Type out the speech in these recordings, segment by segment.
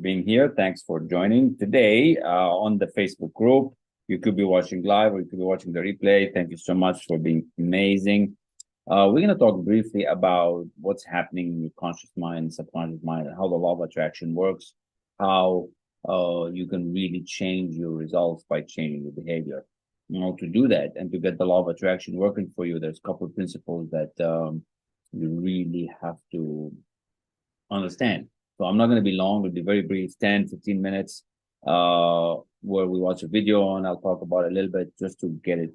being here. Thanks for joining today on the Facebook group. You could be watching live or you could be watching the replay. Thank you so much for being amazing. We're going to talk briefly about what's happening in your conscious mind, subconscious mind, and how the law of attraction works, how you can really change your results by changing your behavior. To do that and to get the law of attraction working for you, there's a couple of principles that you really have to understand. So I'm not going to be long, it'll be very brief, 10, 15 minutes, where we watch a video and I'll talk about it a little bit just to get it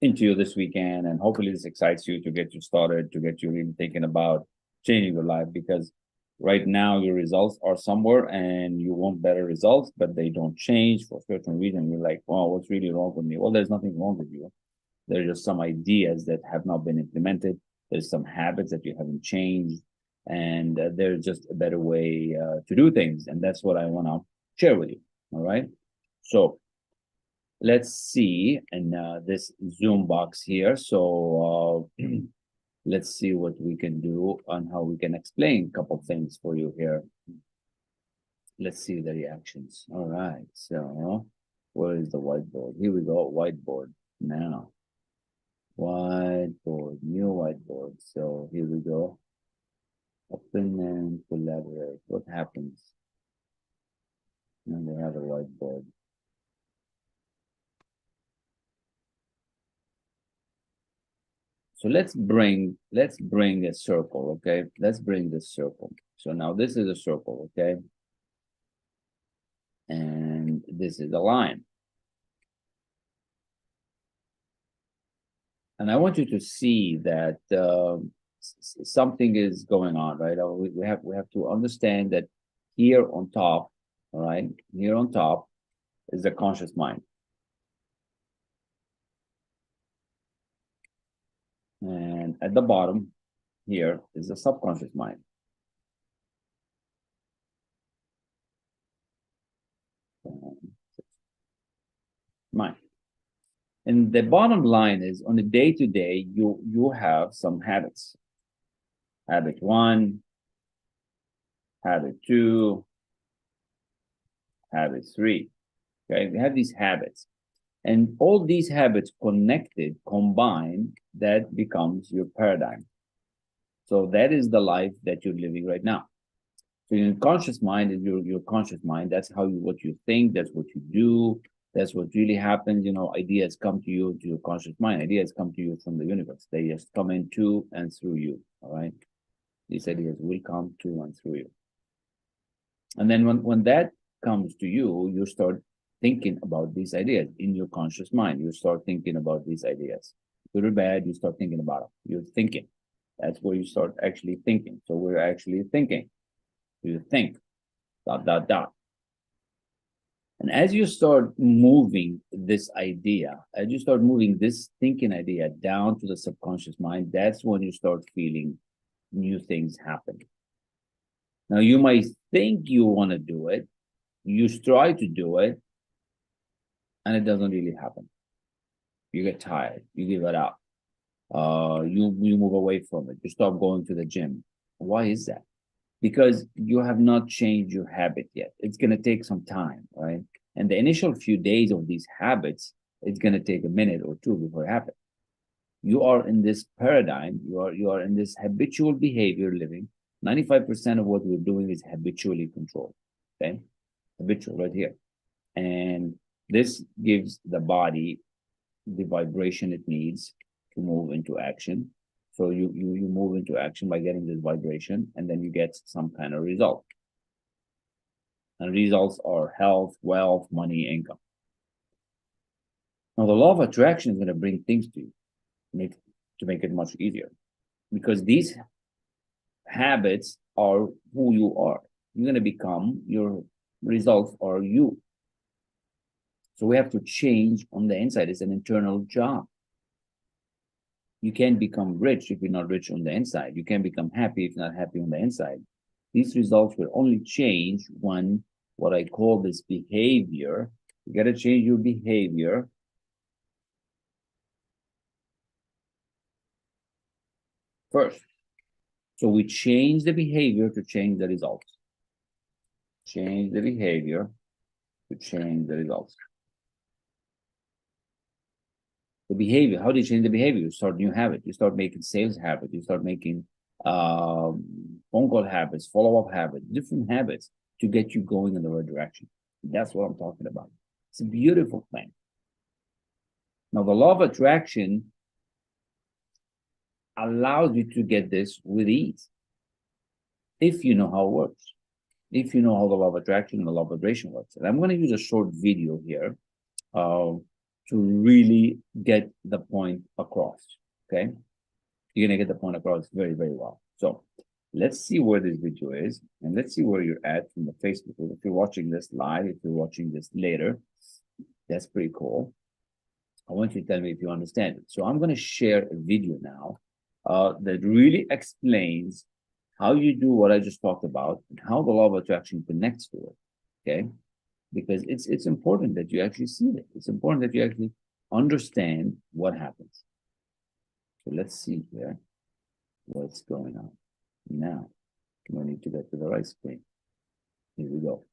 into you this weekend. And hopefully this excites you to get you started, to get you really thinking about changing your life, because right now your results are somewhere and you want better results, but they don't change for a certain reason. You're like, well, what's really wrong with me? Well, there's nothing wrong with you. There's just some ideas that have not been implemented. There's some habits that you haven't changed, and there's just a better way to do things. And that's what I want to share with you. All right. So let's see in this Zoom box here. So let's see what we can do and how we can explain a couple of things for you here. Let's see the reactions. All right. So where is the whiteboard? Here we go. Whiteboard now. Whiteboard, new whiteboard. So here we go. Open and collaborate. What happens? And we have a whiteboard. So let's bring a circle, okay? Let's bring this circle. So now this is a circle, okay? And this is a line. And I want you to see that something is going on, right? We have to understand that here on top, all right, here on top is the conscious mind. And at the bottom here is the subconscious mind. Mind. And the bottom line is on a day-to-day, you have some habits. Habit 1, habit 2, habit 3. Okay, we have these habits. And all these habits connected, combined, that becomes your paradigm. So that is the life that you're living right now. So your conscious mind is your conscious mind. That's what you think, that's what you do, that's what really happens. Ideas come to you, to your conscious mind. Ideas come to you from the universe. They just come into and through you. All right. These ideas will come to and through you. And then when that comes to you, you start thinking about these ideas in your conscious mind. You start thinking about these ideas. Good or bad, you start thinking about them. You're thinking. That's where you start actually thinking. So we're actually thinking. You think, ... And as you start moving this idea, as you start moving this thinking idea down to the subconscious mind, that's when you start feeling new things happen. Now, you might think you want to do it, you try to do it, and it doesn't really happen. You get tired, you give it up, you move away from it, you stop going to the gym. Why is that? Because you have not changed your habit yet. It's going to take some time, right? And the initial few days of these habits, it's going to take a minute or two before it happens. You are in this paradigm, you are in this habitual behavior living. 95% of what we're doing is habitually controlled, okay? Habitual right here. And this gives the body the vibration it needs to move into action. So you move into action by getting this vibration, and then you get some kind of result. And results are health, wealth, money, income. Now, the law of attraction is going to bring things to you to make it much easier, because these habits are who you are. You're going to become, your results are you. So we have to change on the inside. It's an internal job. You can't become rich if you're not rich on the inside. You can't become happy if you're not happy on the inside. These results will only change when what I call this behavior, you got to change your behavior first. So we change the behavior to change the results. change the behavior to change the results. The behavior, how do you change the behavior? You start new habit, you start making sales habit, you start making phone call habits, follow-up habits, different habits to get you going in the right direction. That's what I'm talking about. It's a beautiful thing. Now, the law of attraction allows you to get this with ease if you know how it works, if you know how the law of attraction and the law of vibration works. And I'm going to use a short video here to really get the point across, okay? You're going to get the point across very, very well. So let's see where this video is, and let's see where you're at from the Facebook group. If you're watching this live, if you're watching this later, that's pretty cool. I want you to tell me if you understand it. So I'm going to share a video now that really explains how you do what I just talked about and how the law of attraction connects to it, okay? Because it's important that you actually see it. It's important that you actually understand what happens. So let's see here what's going on. Now, we need to get to the right screen. Here we go.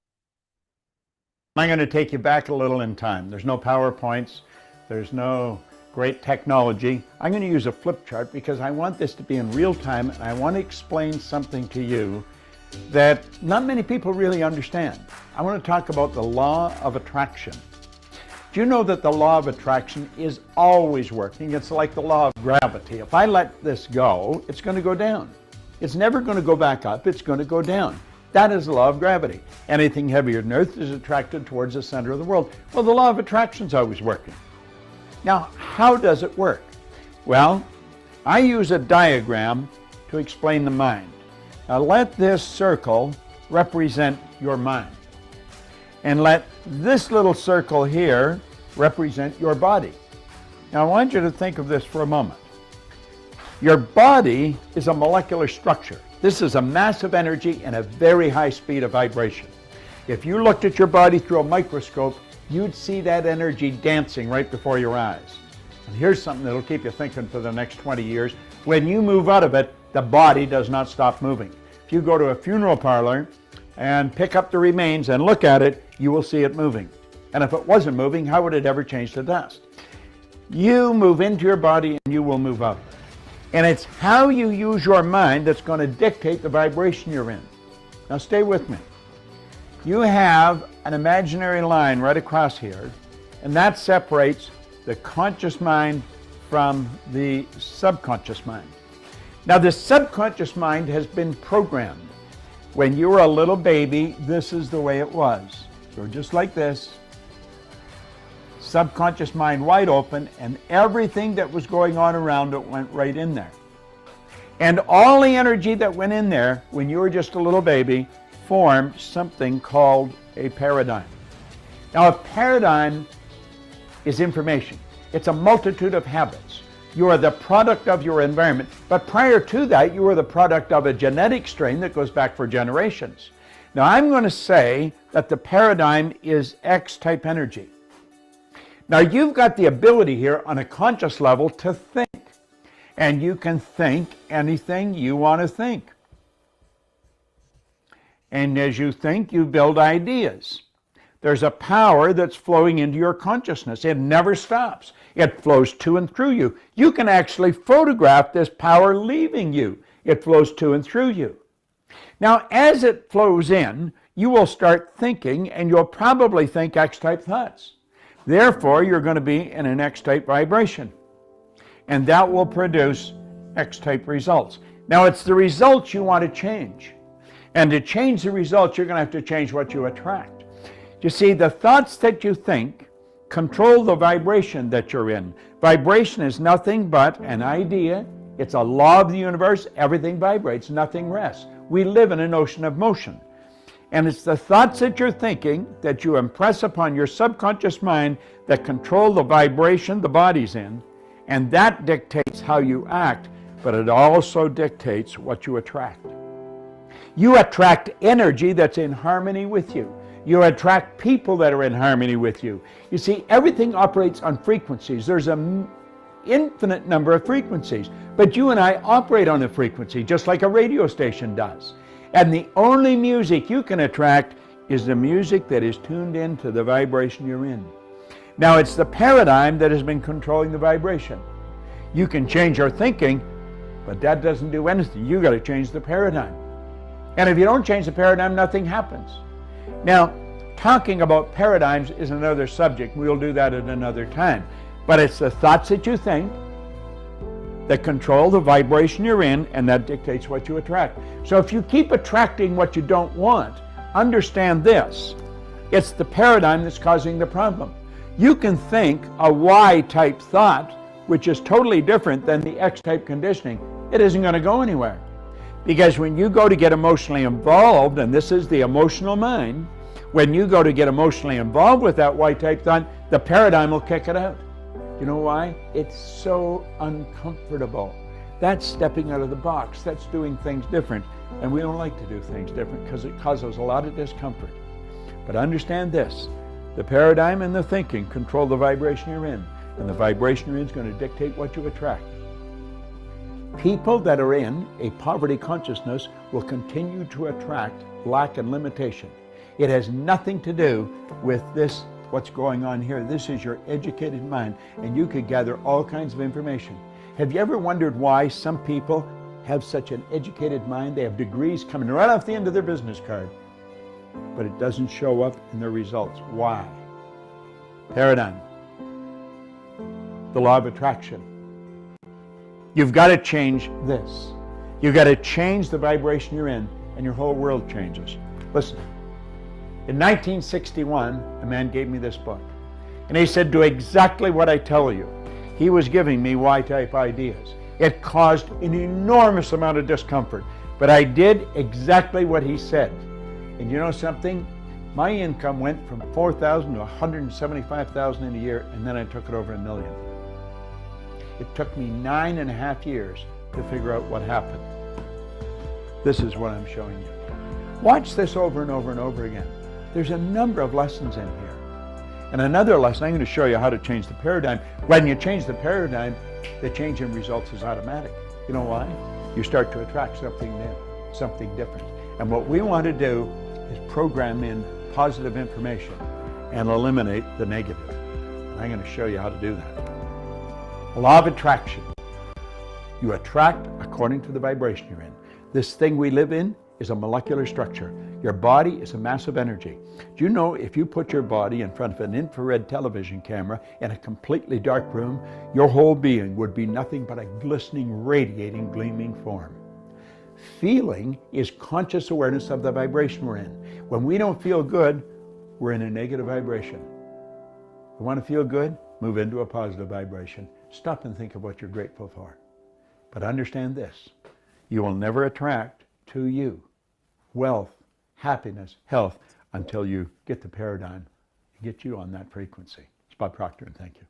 I'm going to take you back a little in time. There's no PowerPoints. There's no great technology. I'm going to use a flip chart because I want this to be in real time, and I want to explain something to you that not many people really understand. I want to talk about the law of attraction. Do you know that the law of attraction is always working? It's like the law of gravity. If I let this go, it's going to go down. It's never going to go back up. It's going to go down. That is the law of gravity. Anything heavier than Earth is attracted towards the center of the world. Well, the law of attraction is always working. Now, how does it work? Well, I use a diagram to explain the mind. Now, let this circle represent your mind. And let this little circle here represent your body. Now, I want you to think of this for a moment. Your body is a molecular structure. This is a massive energy and a very high speed of vibration. If you looked at your body through a microscope, you'd see that energy dancing right before your eyes. And here's something that'll keep you thinking for the next 20 years. When you move out of it, the body does not stop moving. If you go to a funeral parlor and pick up the remains and look at it, you will see it moving. And if it wasn't moving, how would it ever change to dust? You move into your body and you will move out of it. And it's how you use your mind that's going to dictate the vibration you're in. Now stay with me. You have an imaginary line right across here, and that separates the conscious mind from the subconscious mind. Now, the subconscious mind has been programmed. When you were a little baby, this is the way it was. So just like this, subconscious mind wide open, and everything that was going on around it went right in there. And all the energy that went in there when you were just a little baby formed something called a paradigm. Now, a paradigm is information. It's a multitude of habits. You are the product of your environment, but prior to that, you were the product of a genetic strain that goes back for generations. Now, I'm going to say that the paradigm is X-type energy. Now, you've got the ability here on a conscious level to think, and you can think anything you want to think. And as you think, you build ideas. There's a power that's flowing into your consciousness. It never stops. It flows to and through you. You can actually photograph this power leaving you. It flows to and through you. Now, as it flows in, you will start thinking, and you'll probably think X-type thoughts. Therefore, you're going to be in an X-type vibration. And that will produce X-type results. Now, it's the results you want to change. And to change the results, you're going to have to change what you attract. You see, the thoughts that you think control the vibration that you're in. Vibration is nothing but an idea. It's a law of the universe. Everything vibrates, nothing rests. We live in an ocean of motion. And it's the thoughts that you're thinking that you impress upon your subconscious mind that control the vibration the body's in. And that dictates how you act, but it also dictates what you attract. You attract energy that's in harmony with you. You attract people that are in harmony with you. You see, everything operates on frequencies. There's an infinite number of frequencies, but you and I operate on a frequency just like a radio station does. And the only music you can attract is the music that is tuned into the vibration you're in. Now, it's the paradigm that has been controlling the vibration. You can change your thinking, but that doesn't do anything. You got to change the paradigm. And if you don't change the paradigm, nothing happens. Now, talking about paradigms is another subject. We'll do that at another time. But it's the thoughts that you think that control the vibration you're in, and that dictates what you attract. So if you keep attracting what you don't want, understand this. It's the paradigm that's causing the problem. You can think a Y-type thought, which is totally different than the X-type conditioning. It isn't going to go anywhere. Because when you go to get emotionally involved, and this is the emotional mind, when you go to get emotionally involved with that Y-type thought, the paradigm will kick it out. You know why? It's so uncomfortable. That's stepping out of the box. That's doing things different. And we don't like to do things different because it causes a lot of discomfort. But understand this. The paradigm and the thinking control the vibration you're in. And the vibration you're in is going to dictate what you attract. People that are in a poverty consciousness will continue to attract lack and limitation. It has nothing to do with this, what's going on here. This is your educated mind, and you could gather all kinds of information. Have you ever wondered why some people have such an educated mind? They have degrees coming right off the end of their business card, but it doesn't show up in their results. Why? Paradigm. The law of attraction. You've got to change this. You've got to change the vibration you're in, and your whole world changes. Listen, in 1961, a man gave me this book, and he said, do exactly what I tell you. He was giving me Y-type ideas. It caused an enormous amount of discomfort, but I did exactly what he said. And you know something? My income went from $4,000 to $175,000 in a year, and then I took it over $1 million. It took me 9.5 years to figure out what happened. This is what I'm showing you. Watch this over and over and over again. There's a number of lessons in here. And another lesson, I'm going to show you how to change the paradigm. When you change the paradigm, the change in results is automatic. You know why? You start to attract something new, something different. And what we want to do is program in positive information and eliminate the negative. And I'm going to show you how to do that. Law of attraction. You attract according to the vibration you're in. This thing we live in is a molecular structure. Your body is a mass of energy. Do you know if you put your body in front of an infrared television camera in a completely dark room, your whole being would be nothing but a glistening, radiating, gleaming form? Feeling is conscious awareness of the vibration we're in. When we don't feel good, we're in a negative vibration. You want to feel good? Move into a positive vibration. Stop and think of what you're grateful for. But understand this, you will never attract to you wealth, happiness, health until you get the paradigm and get you on that frequency. It's Bob Proctor, and thank you.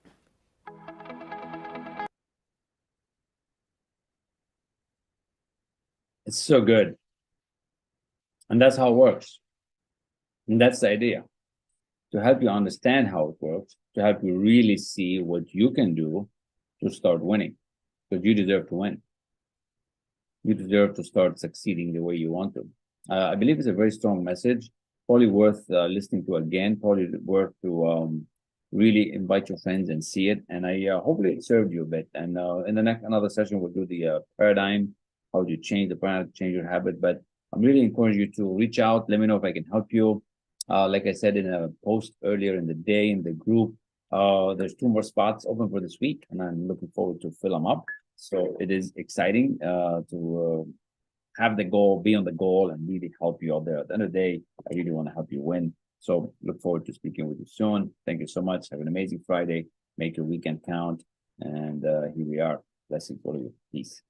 It's so good. And that's how it works. And that's the idea. To help you understand how it works, to help you really see what you can do to start winning. Because you deserve to win. You deserve to start succeeding the way you want to. I believe it's a very strong message, probably worth listening to again, probably worth to really invite your friends and see it. And I hopefully it served you a bit. And in the next another session, we'll do the paradigm, how do you change the paradigm, change your habit. But I'm really encouraging you to reach out. Let me know if I can help you. Like I said in a post earlier in the day in the group, there's 2 more spots open for this week, and I'm looking forward to fill them up. So it is exciting to have the goal, be on the goal, and really help you out there. At the end of the day, I really want to help you win. So look forward to speaking with you soon. Thank you so much. Have an amazing Friday. Make your weekend count. And here we are. Blessings for you. Peace.